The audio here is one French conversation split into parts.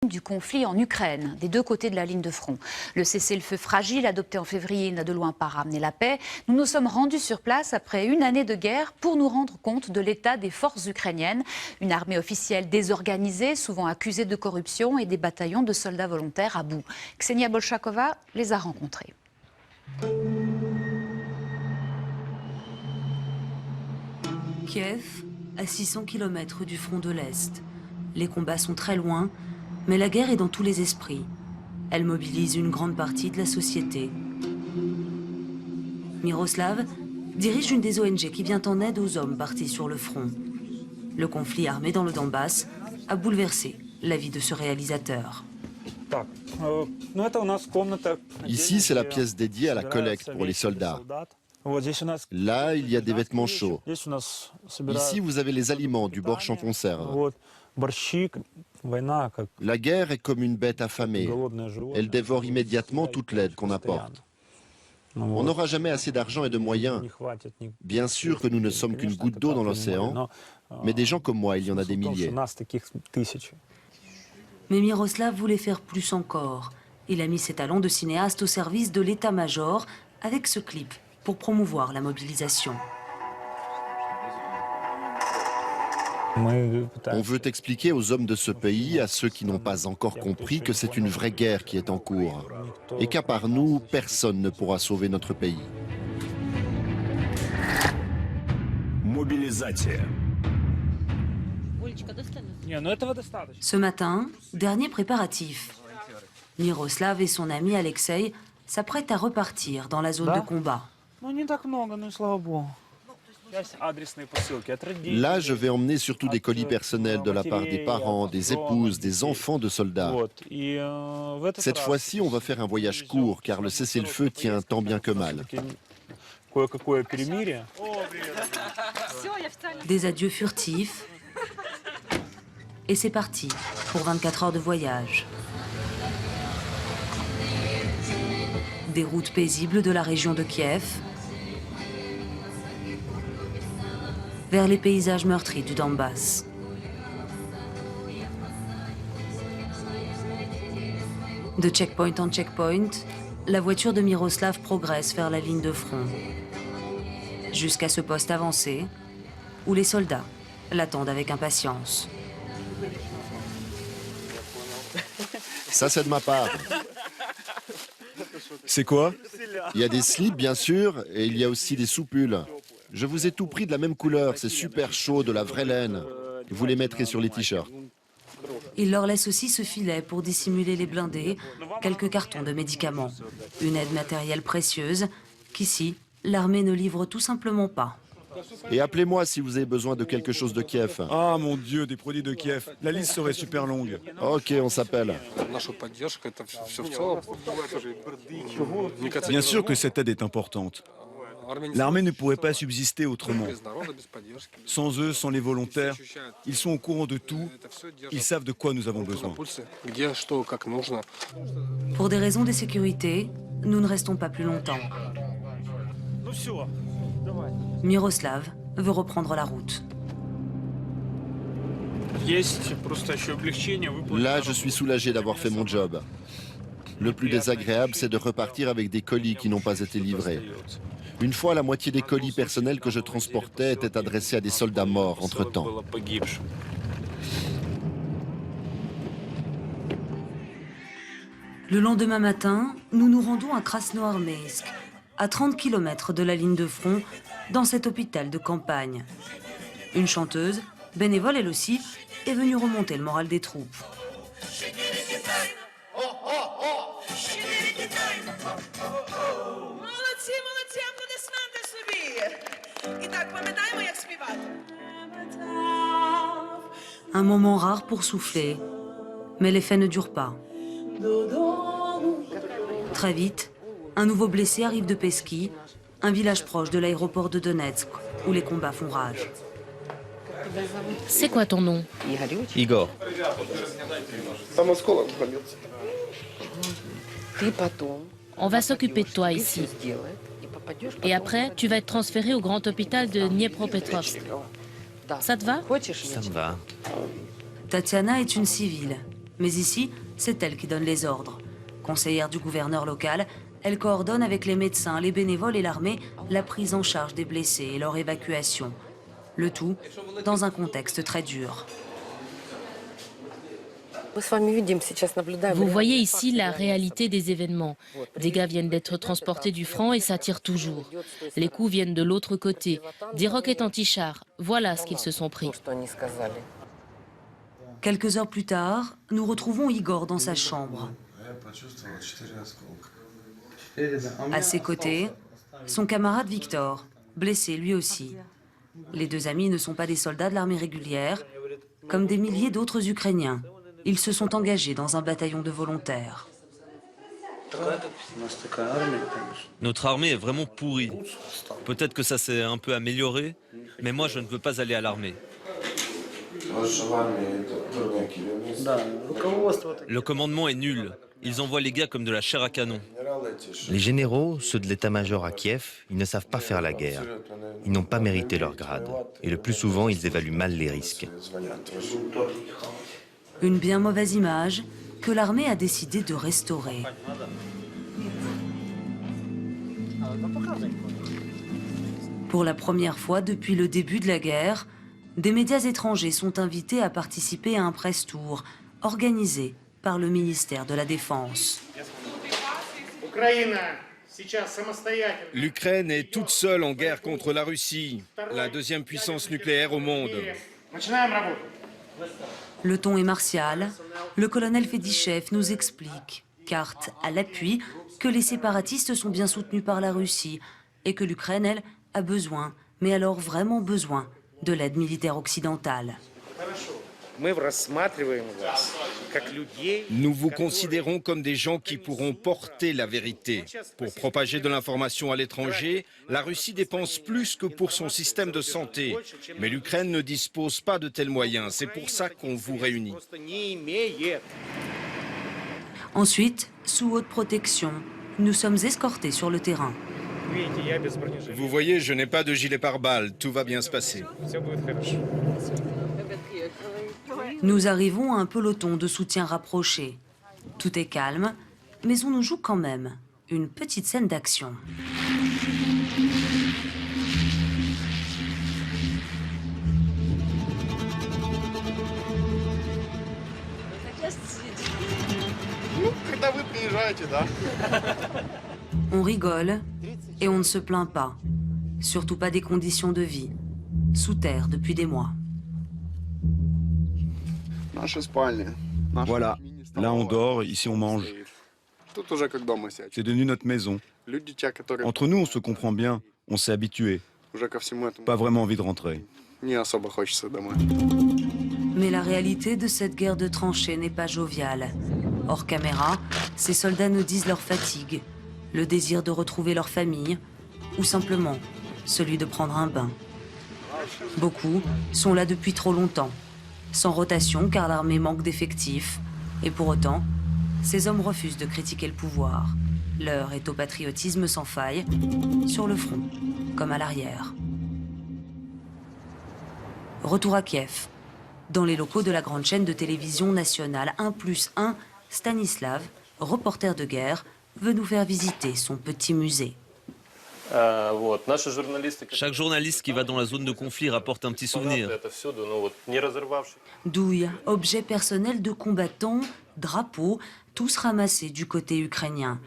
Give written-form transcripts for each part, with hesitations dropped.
du conflit en Ukraine, des deux côtés de la ligne de front. Le cessez-le-feu fragile, adopté en février, n'a de loin pas ramené la paix. Nous nous sommes rendus sur place après une année de guerre pour nous rendre compte de l'état des forces ukrainiennes. Une armée officielle désorganisée, souvent accusée de corruption, et des bataillons de soldats volontaires à bout. Ksenia Bolshakova les a rencontrés. Kiev, à 600 km du front de l'Est. Les combats sont très loin, mais la guerre est dans tous les esprits. Elle mobilise une grande partie de la société. Miroslav dirige une des ONG qui vient en aide aux hommes partis sur le front. Le conflit armé dans le Donbass a bouleversé la vie de ce réalisateur. Ici, c'est la pièce dédiée à la collecte pour les soldats. Là, il y a des vêtements chauds. Ici, vous avez les aliments, du borsch en conserve. La guerre est comme une bête affamée. Elle dévore immédiatement toute l'aide qu'on apporte. On n'aura jamais assez d'argent et de moyens. Bien sûr que nous ne sommes qu'une goutte d'eau dans l'océan, mais des gens comme moi, il y en a des milliers. Mais Miroslav voulait faire plus encore. Il a mis ses talents de cinéaste au service de l'état-major avec ce clip pour promouvoir la mobilisation. On veut expliquer aux hommes de ce pays, à ceux qui n'ont pas encore compris, que c'est une vraie guerre qui est en cours. Et qu'à part nous, personne ne pourra sauver notre pays. Ce matin, dernier préparatif. Miroslav et son ami Alexei s'apprêtent à repartir dans la zone de combat. Là, je vais emmener surtout des colis personnels de la part des parents, des épouses, des enfants de soldats. Cette fois-ci, on va faire un voyage court, car le cessez-le-feu tient tant bien que mal. Des adieux furtifs. Et c'est parti pour 24 heures de voyage. Des routes paisibles de la région de Kiev vers les paysages meurtris du Donbass. De checkpoint en checkpoint, la voiture de Miroslav progresse vers la ligne de front, jusqu'à ce poste avancé où les soldats l'attendent avec impatience. Ça, c'est de ma part. C'est quoi? Il y a des slips, bien sûr, et il y a aussi des soupules. Je vous ai tout pris de la même couleur, c'est super chaud, de la vraie laine. Vous les mettrez sur les t-shirts. Il leur laisse aussi ce filet pour dissimuler les blindés, quelques cartons de médicaments. Une aide matérielle précieuse qu'ici, l'armée ne livre tout simplement pas. Et appelez-moi si vous avez besoin de quelque chose de Kiev. Ah mon Dieu, des produits de Kiev. La liste serait super longue. Ok, on s'appelle. Bien sûr que cette aide est importante. L'armée ne pourrait pas subsister autrement. Sans eux, sans les volontaires, ils sont au courant de tout, ils savent de quoi nous avons besoin. Pour des raisons de sécurité, nous ne restons pas plus longtemps. Miroslav veut reprendre la route. Là, je suis soulagé d'avoir fait mon job. Le plus désagréable, c'est de repartir avec des colis qui n'ont pas été livrés. Une fois, la moitié des colis personnels que je transportais étaient adressés à des soldats morts entre-temps. Le lendemain matin, nous nous rendons à Krasnoarmeysk, à 30 km de la ligne de front, dans cet hôpital de campagne. Une chanteuse, bénévole elle aussi, est venue remonter le moral des troupes. Un moment rare pour souffler, mais l'effet ne dure pas. Très vite, un nouveau blessé arrive de Peski, un village proche de l'aéroport de Donetsk, où les combats font rage. C'est quoi ton nom? Igor. On va s'occuper de toi ici. Et après, tu vas être transféré au grand hôpital de Dniepropetrovsk. Ça te va? Ça me va. Tatiana est une civile. Mais ici, c'est elle qui donne les ordres. Conseillère du gouverneur local, elle coordonne avec les médecins, les bénévoles et l'armée la prise en charge des blessés et leur évacuation. Le tout dans un contexte très dur. Vous voyez ici la réalité des événements. Des gars viennent d'être transportés du front et ça tire toujours. Les coups viennent de l'autre côté. Des roquettes anti-chars. Voilà ce qu'ils se sont pris. Quelques heures plus tard, nous retrouvons Igor dans sa chambre. À ses côtés, son camarade Victor, blessé lui aussi. Les deux amis ne sont pas des soldats de l'armée régulière. Comme des milliers d'autres Ukrainiens, ils se sont engagés dans un bataillon de volontaires. Notre armée est vraiment pourrie. Peut-être que ça s'est un peu amélioré, mais moi je ne veux pas aller à l'armée. Le commandement est nul. Ils envoient les gars comme de la chair à canon. Les généraux, ceux de l'état-major à Kiev, ils ne savent pas faire la guerre. Ils n'ont pas mérité leur grade. Et le plus souvent, ils évaluent mal les risques. Une bien mauvaise image que l'armée a décidé de restaurer. Pour la première fois depuis le début de la guerre, des médias étrangers sont invités à participer à un press-tour organisé par le ministère de la Défense. L'Ukraine est toute seule en guerre contre la Russie, la deuxième puissance nucléaire au monde. Le ton est martial. Le colonel Fedichev nous explique, carte à l'appui, que les séparatistes sont bien soutenus par la Russie et que l'Ukraine, elle, a besoin, mais alors vraiment besoin, de l'aide militaire occidentale. Nous vous considérons comme des gens qui pourront porter la vérité. Pour propager de l'information à l'étranger, la Russie dépense plus que pour son système de santé. Mais l'Ukraine ne dispose pas de tels moyens. C'est pour ça qu'on vous réunit. Ensuite, sous haute protection, nous sommes escortés sur le terrain. Vous voyez, je n'ai pas de gilet pare-balles. Tout va bien se passer. Nous arrivons à un peloton de soutien rapproché. Tout est calme, mais on nous joue quand même une petite scène d'action. On rigole et on ne se plaint pas. Surtout pas des conditions de vie. Sous terre depuis des mois. Voilà, là on dort, ici on mange. C'est devenu notre maison. Entre nous, on se comprend bien, on s'est habitué. Pas vraiment envie de rentrer. Mais la réalité de cette guerre de tranchées n'est pas joviale. Hors caméra, ces soldats nous disent leur fatigue, le désir de retrouver leur famille, ou simplement celui de prendre un bain. Beaucoup sont là depuis trop longtemps, sans rotation car l'armée manque d'effectifs. Et pour autant, ces hommes refusent de critiquer le pouvoir. L'heure est au patriotisme sans faille, sur le front comme à l'arrière. Retour à Kiev. Dans les locaux de la grande chaîne de télévision nationale 1+1, Stanislav, reporter de guerre, veut nous faire visiter son petit musée. Chaque journaliste qui va dans la zone de conflit rapporte un petit souvenir. Douilles, objets personnels de combattants, drapeaux, tous ramassés du côté ukrainien.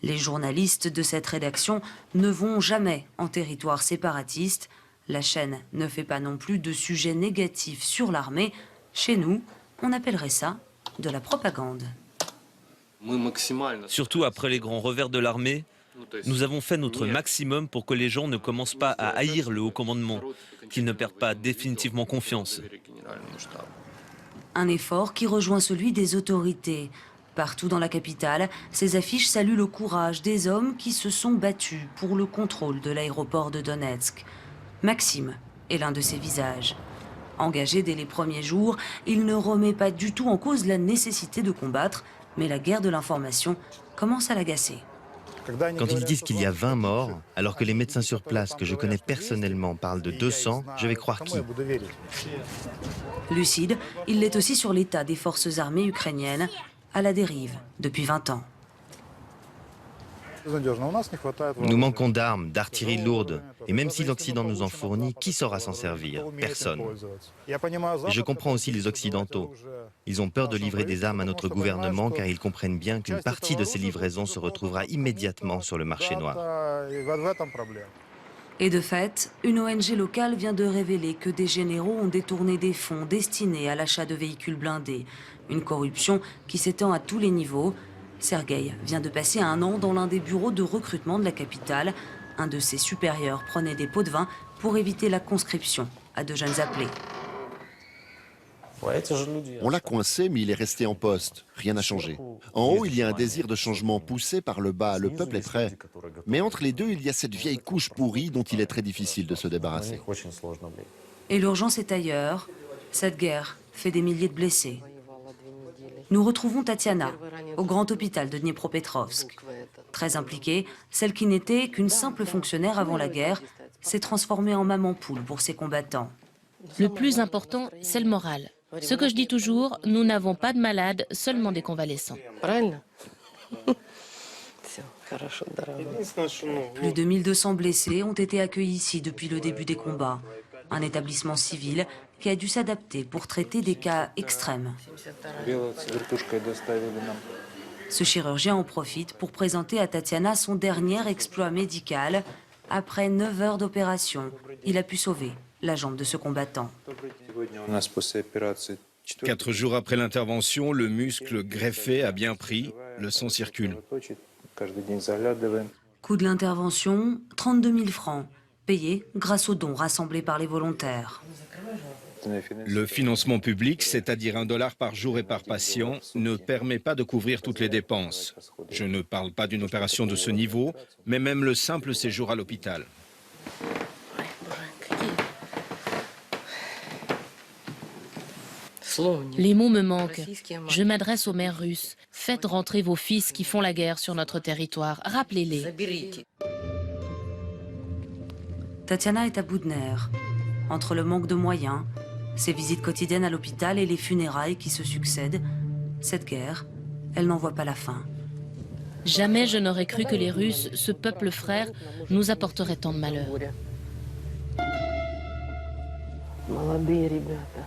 Les journalistes de cette rédaction ne vont jamais en territoire séparatiste. La chaîne ne fait pas non plus de sujets négatifs sur l'armée. Chez nous, on appellerait ça de la propagande. Surtout après les grands revers de l'armée, nous avons fait notre maximum pour que les gens ne commencent pas à haïr le haut commandement, qu'ils ne perdent pas définitivement confiance. Un effort qui rejoint celui des autorités. Partout dans la capitale, ces affiches saluent le courage des hommes qui se sont battus pour le contrôle de l'aéroport de Donetsk. Maxime est l'un de ces visages. Engagé dès les premiers jours, il ne remet pas du tout en cause la nécessité de combattre, mais la guerre de l'information commence à l'agacer. Quand ils disent qu'il y a 20 morts, alors que les médecins sur place que je connais personnellement parlent de 200, je vais croire qui? Lucide, il l'est aussi sur l'état des forces armées ukrainiennes à la dérive depuis 20 ans. Nous manquons d'armes, d'artillerie lourde. Et même si l'Occident nous en fournit, qui saura s'en servir? Personne. Et je comprends aussi les Occidentaux. Ils ont peur de livrer des armes à notre gouvernement car ils comprennent bien qu'une partie de ces livraisons se retrouvera immédiatement sur le marché noir. Et de fait, une ONG locale vient de révéler que des généraux ont détourné des fonds destinés à l'achat de véhicules blindés. Une corruption qui s'étend à tous les niveaux. Sergueï vient de passer 1 an dans l'un des bureaux de recrutement de la capitale. Un de ses supérieurs prenait des pots de vin pour éviter la conscription à de jeunes appelés. On l'a coincé, mais il est resté en poste. Rien n'a changé. En haut, il y a un désir de changement poussé par le bas. Le peuple est prêt. Mais entre les deux, il y a cette vieille couche pourrie dont il est très difficile de se débarrasser. Et l'urgence est ailleurs. Cette guerre fait des milliers de blessés. Nous retrouvons Tatiana au grand hôpital de Dniepropetrovsk. Très impliquée, celle qui n'était qu'une simple fonctionnaire avant la guerre s'est transformée en maman poule pour ses combattants. Le plus important, c'est le moral. Ce que je dis toujours, nous n'avons pas de malades, seulement des convalescents. Plus de 1200 blessés ont été accueillis ici depuis le début des combats. Un établissement civil qui a dû s'adapter pour traiter des cas extrêmes. Ce chirurgien en profite pour présenter à Tatiana son dernier exploit médical. Après 9 heures d'opération, il a pu sauver la jambe de ce combattant. 4 jours après l'intervention, le muscle greffé a bien pris, le sang circule. Coût de l'intervention, 32 000 francs, payés grâce aux dons rassemblés par les volontaires. Le financement public, c'est-à-dire $1 par jour et par patient, ne permet pas de couvrir toutes les dépenses. Je ne parle pas d'une opération de ce niveau, mais même le simple séjour à l'hôpital. Les mots me manquent. Je m'adresse aux mères russes. Faites rentrer vos fils qui font la guerre sur notre territoire. Rappelez-les. Tatiana est à bout de nerfs. Entre le manque de moyens, ses visites quotidiennes à l'hôpital et les funérailles qui se succèdent, cette guerre, elle n'en voit pas la fin. Jamais je n'aurais cru que les Russes, ce peuple frère, nous apporteraient tant de malheur. Молодые ребята.